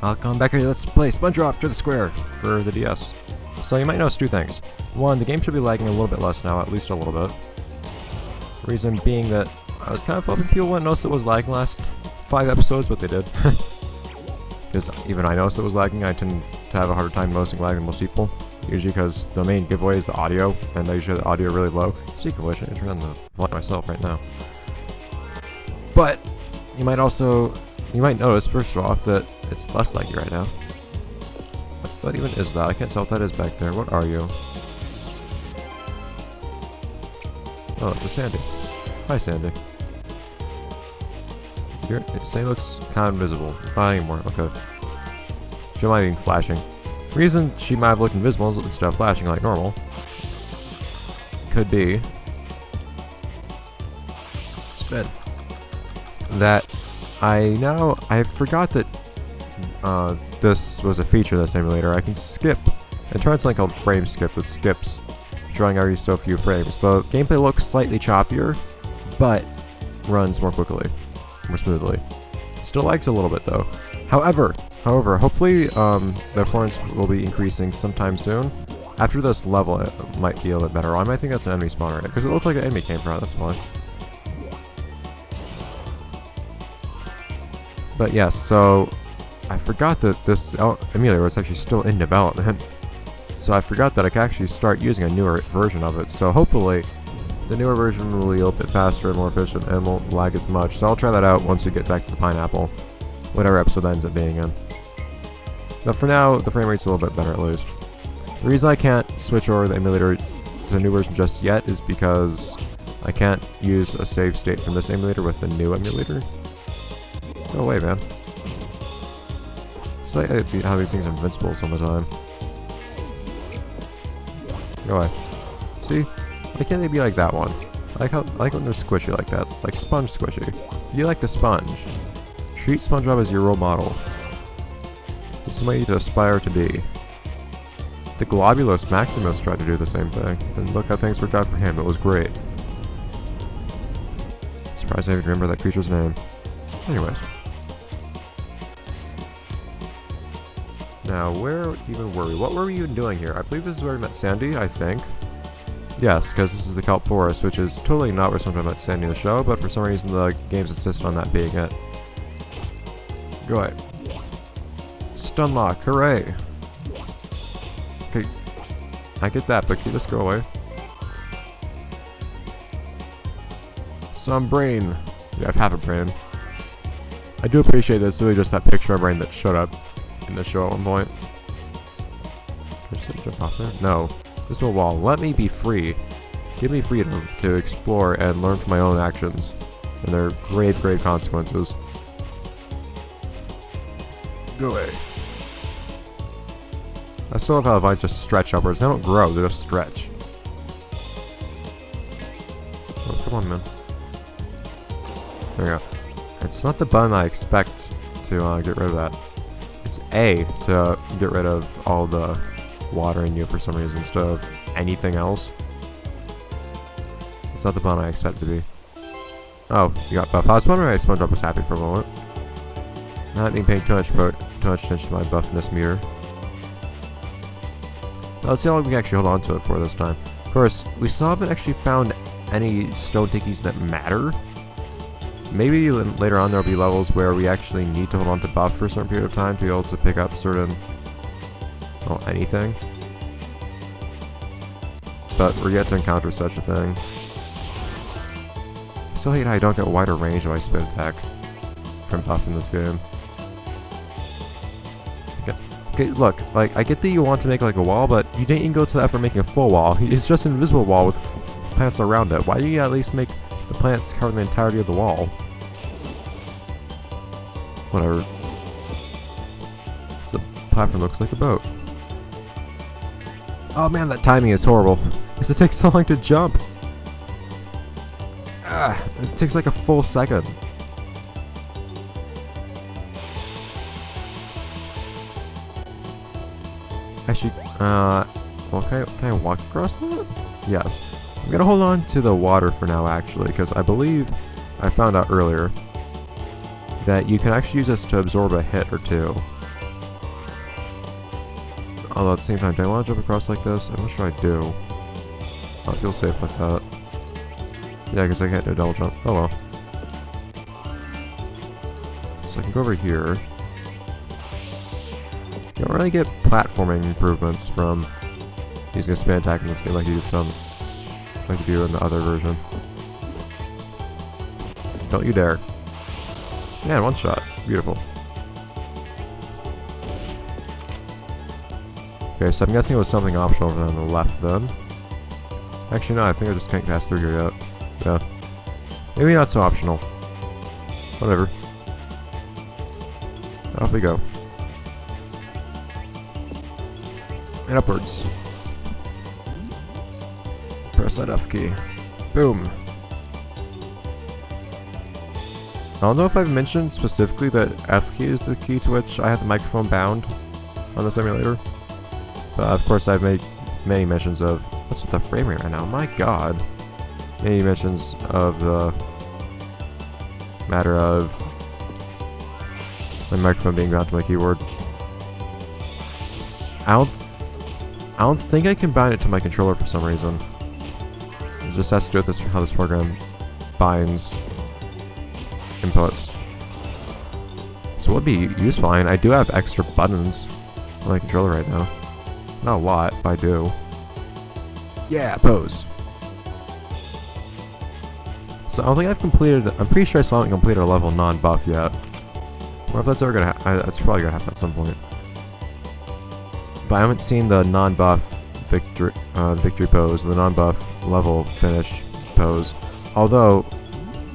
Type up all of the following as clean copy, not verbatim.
Welcome back here, let's play Spongebob to the Square for the DS. So you might notice two things. One, the game should be lagging a little bit less now, at least a little bit. Reason being that I was kind of hoping people wouldn't notice it was lagging last 5 episodes, but they did. Because even I noticed it was lagging. I tend to have a harder time noticing lag than most people. Usually because the main giveaway is the audio, and I usually have the audio really low. Speaking of which, I can turn on the volume myself right now. But you might notice, first off, that it's less laggy right now. What even is that? I can't tell what that is back there. What are you? Oh, it's a Sandy. Hi, Sandy. Sandy looks kind of invisible. Not anymore. Okay. She might be flashing. Reason she might have looked invisible instead of flashing like normal could be spin. That I forgot that this was a feature of this emulator. I can skip and turn on something called frame skip that skips drawing every so few frames. The gameplay looks slightly choppier, but runs more quickly, more smoothly. Still lags a little bit though. However, hopefully the performance will be increasing sometime soon. After this level, it might be a little bit better. I might think that's an enemy spawn right now, because it looked like an enemy came from it, that's why. But yes, so I forgot that this emulator was actually still in development. So I forgot that I could actually start using a newer version of it. So hopefully the newer version will be a little bit faster and more efficient and won't lag as much. So I'll try that out once we get back to the pineapple, whatever episode that ends up being in. But for now, the frame rate's a little bit better at least. The reason I can't switch over the emulator to the new version just yet is because I can't use a save state from this emulator with the new emulator. Go away, man. It's like how these things are invincible some of the time. Go away. See? Why can't they be like that one? I like when they're squishy like that. Like sponge squishy. You like the sponge. Treat Spongebob as your role model. Somebody to aspire to be. The Globulus Maximus tried to do the same thing, and look how things worked out for him. It was great. Surprised I even remember that creature's name. Anyways. Now, where even were we? What were we even doing here? I believe this is where we met Sandy, I think. Yes, because this is the Kelp Forest, which is totally not where someone met Sandy in the show, but for some reason the games insist on that being it. Go away. Stunlock, hooray! Okay, I get that, but can you just go away? Some brain. Yeah, I have a brain. I do appreciate that it's really just that picture of brain that showed up in the show at one point. Can I just jump off there? No. This is a wall. Let me be free. Give me freedom to explore and learn from my own actions and their grave, grave consequences. Go away. I still love how the vines just stretch upwards. They don't grow, they just stretch. Oh, come on, man. There we go. It's not the button I expect to get rid of that. It's A to get rid of all the water in you for some reason instead of anything else. It's not the button I expect it to be. Oh, you got buff. I was wondering why Spongebob was happy for a moment. Not being paying too much attention to my buffness meter. Now, let's see how long we can actually hold on to it for this time. Of course, we still haven't actually found any stone tickies that matter. Maybe later on there'll be levels where we actually need to hold on to buff for a certain period of time to be able to pick up certain, well, anything. But we're yet to encounter such a thing. I still hate how I don't get wider range of my spin attack from buff in this game. Okay, look, like, I get that you want to make like a wall, but you didn't even go to that for making a full wall. It's just an invisible wall with plants around it. Why do you at least make the plants cover the entirety of the wall? Whatever. This platform looks like a boat. Oh man, that timing is horrible. Because it takes so long to jump. It takes like a full second. Actually, well, can I walk across that? Yes. I'm gonna hold on to the water for now, actually, because I believe I found out earlier that you can actually use this to absorb a hit or two. Although at the same time, do I want to jump across like this? I'm not sure I do. I don't feel safe like that. Yeah, because I can't do a double jump. Oh well. So I can go over here. You don't really get platforming improvements from using a spin attack in this game like you do in the other version. Don't you dare. Man, one shot. Beautiful. Okay, so I'm guessing it was something optional over on the left then. Actually, no, I think I just can't pass through here yet. Yeah. Maybe not so optional. Whatever. Off we go. And upwards. Press that F key. Boom. I don't know if I've mentioned specifically that F key is the key to which I have the microphone bound on this emulator. But of course I've made many mentions of... What's with the frame rate right now? My god. Many mentions of the matter of my microphone being bound to my keyboard. I don't think I can bind it to my controller for some reason. It just has to do with this, how this program binds inputs. So it would be useful. I do have extra buttons on my controller right now. Not a lot, but I do. Yeah, pose. So I don't think I've completed... I'm pretty sure I still haven't completed a level non-buff yet. Or if that's ever gonna happen, that's probably gonna happen at some point. But I haven't seen the non-buff victory pose, the non-buff level finish pose. Although,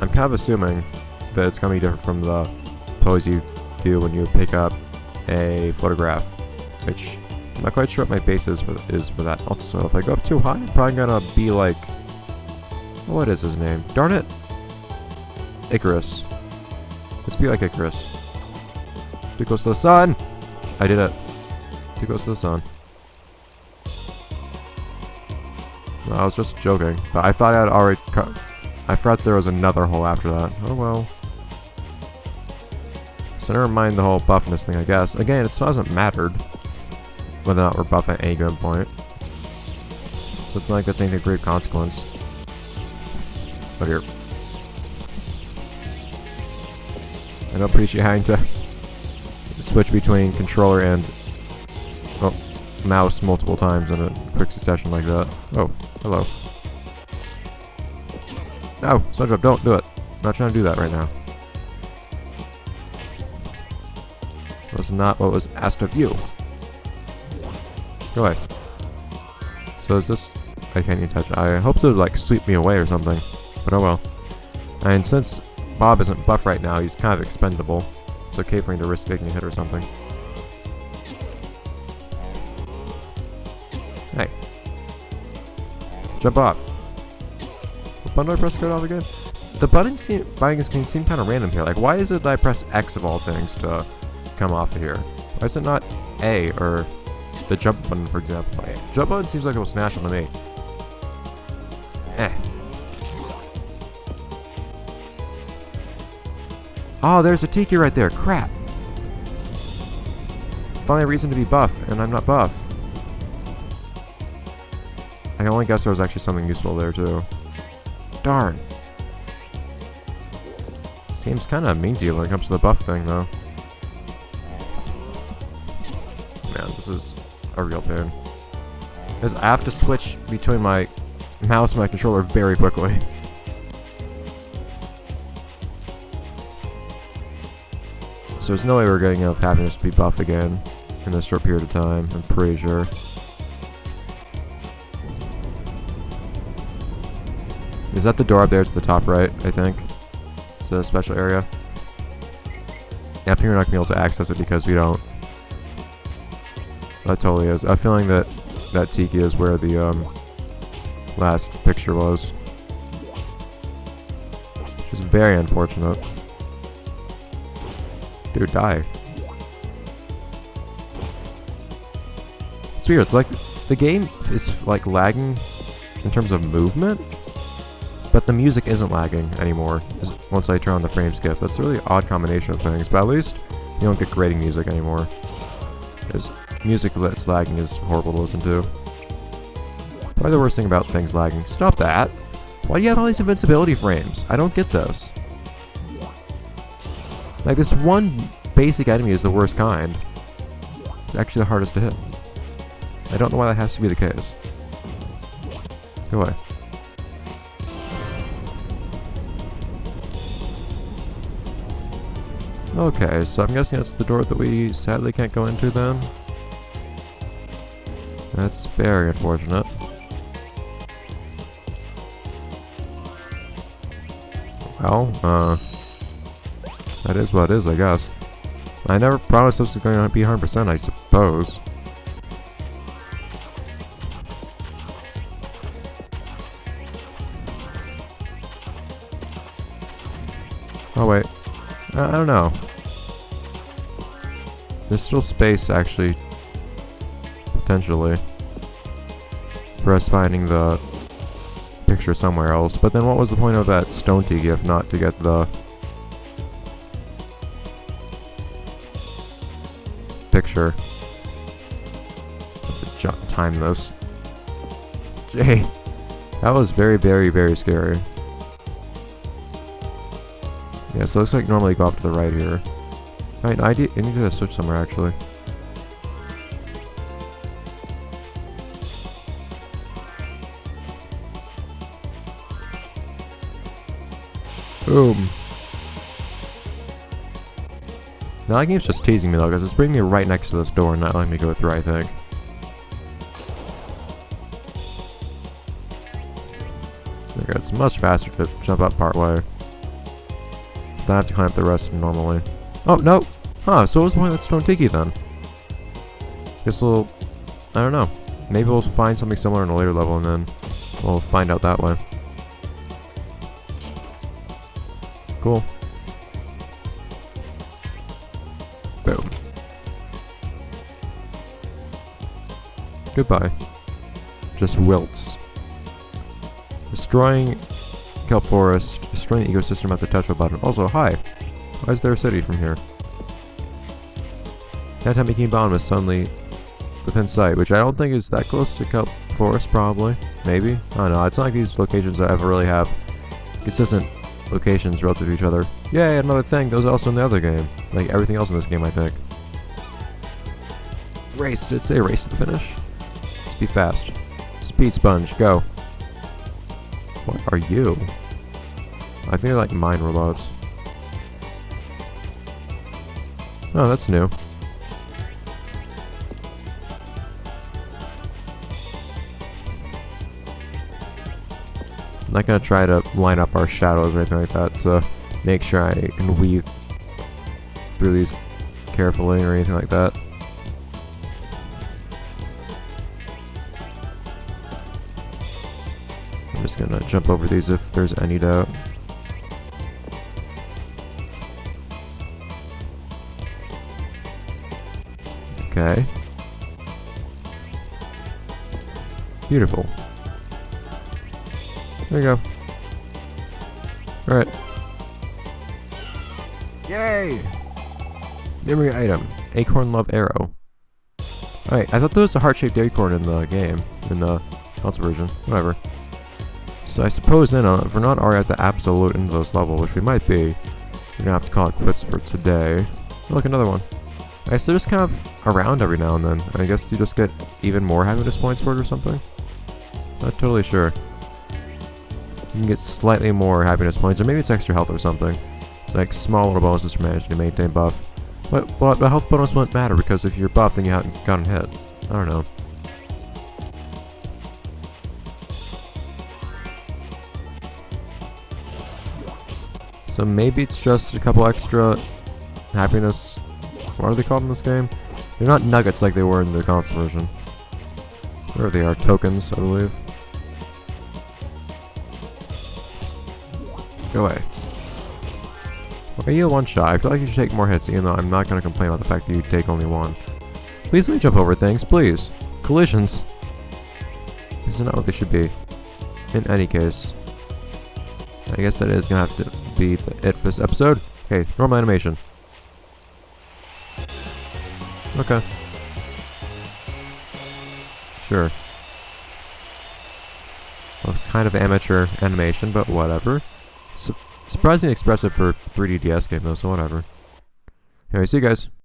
I'm kind of assuming that it's gonna be different from the pose you do when you pick up a photograph, which I'm not quite sure what my base is for that. Also, if I go up too high, I'm probably gonna be like... What is his name? Darn it! Icarus. Let's be like Icarus. Too close to the sun! I did it. Too close to the sun. No, I was just joking. But I thought I had already cut... I forgot there was another hole after that. Oh well. So never mind the whole buffness thing, I guess. Again, it still hasn't mattered whether or not we're buff at any given point. So it's not like that's anything of great consequence. But here. I don't appreciate having to switch between controller and mouse multiple times in a quick succession like that. Oh, hello. No, Spongebob, don't do it. I'm not trying to do that right now. That was not what was asked of you. Go away. So is this... I can't even touch it. I hope to like sweep me away or something. But oh well. And since Bob isn't buff right now, he's kind of expendable. It's okay for him to risk taking a hit or something. Hey. Jump off. What button do I press to get off again? The buttons seem kind of random here. Like, why is it that I press X of all things to come off of here? Why is it not A or the jump button, for example? Jump button seems like it was natural to me. Eh. Oh, there's a Tiki right there. Crap. Finally a reason to be buff, and I'm not buff. I can only guess there was actually something useful there, too. Darn. Seems kind of mean to you when it comes to the buff thing, though. Man, this is a real pain. Because I have to switch between my mouse and my controller very quickly. So there's no way we're getting enough happiness to be buff again in this short period of time, I'm pretty sure. Is that the door up there to the top right, I think? Is that a special area? Yeah, I think we're not going to be able to access it because we don't. That totally is. I'm feeling that that Tiki is where the last picture was. Which is very unfortunate. Dude, die. It's weird. It's like the game is like lagging in terms of movement, but the music isn't lagging anymore once I turn on the frame skip. That's a really odd combination of things, but at least you don't get grating music anymore. Because music that's lagging is horrible to listen to. Probably the worst thing about things lagging. Stop that! Why do you have all these invincibility frames? I don't get this. Like, this one basic enemy is the worst kind. It's actually the hardest to hit. I don't know why that has to be the case. Go away. Okay, so I'm guessing that's the door that we sadly can't go into then. That's very unfortunate. Well, that is what it is, I guess. I never promised this was going to be 100%, I suppose. Oh wait, I don't know. There's still space, actually, potentially, for us finding the picture somewhere else. But then what was the point of that stone tiki if not to get the picture? Have to time this. Jay, that was very, very, very scary. Yeah, so it looks like normally go off to the right here. Alright, I need to switch somewhere actually. Boom. Now that game's just teasing me though, because it's bringing me right next to this door and not letting me go through, I think. There we go, it's much faster to jump up part way. Then I have to climb up the rest normally. Oh, no! Huh, so what was the point of that stone tiki then? Guess we'll... I don't know. Maybe we'll find something similar in a later level and then we'll find out that way. Cool. Boom. Goodbye. Just wilts. Destroying Kelp Forest, destroying the ecosystem at the touch of a button. Also, hi! Why is there a city from here? That time Bikini Bottom is suddenly within sight, which I don't think is that close to Kelp Forest, probably. Maybe? I don't know. It's not like these locations that ever really have consistent locations relative to each other. Yay, another thing that was also in the other game. Like everything else in this game, I think. Race. Did it say race to the finish? Let's be fast. Speed Sponge, go. What are you? I think they're like mine robots. Oh, that's new. I'm not gonna try to line up our shadows or anything like that to make sure I can weave through these carefully or anything like that. I'm just gonna jump over these if there's any doubt. Okay. Beautiful. There you go. Alright. Yay! Memory item. Acorn Love Arrow. Alright, I thought there was a heart-shaped acorn in the game. In the console version. Whatever. So I suppose then, if we're not already at the absolute end of this level, which we might be, we're gonna have to call it quits for today. Oh, look, another one. I guess they're just kind of around every now and then. I guess you just get even more happiness points for it or something? Not totally sure. You can get slightly more happiness points, or maybe it's extra health or something. It's like small little bonuses for managing to maintain buff. But the health bonus won't matter, because if you're buff, then you haven't gotten hit. I don't know. So maybe it's just a couple extra happiness. What are they called in this game? They're not nuggets like they were in the console version. Whatever they are, tokens, I believe. Go away. Why are you a one-shot? I feel like you should take more hits, even though I'm not going to complain about the fact that you take only one. Please let me jump over things, please. Collisions. This is not what they should be. In any case. I guess that is going to have to be it for this episode. Okay, normal animation. Okay. Sure. Looks kind of amateur animation, but whatever. Surprisingly expressive for 3D DS game though, so whatever. Anyway, see you guys.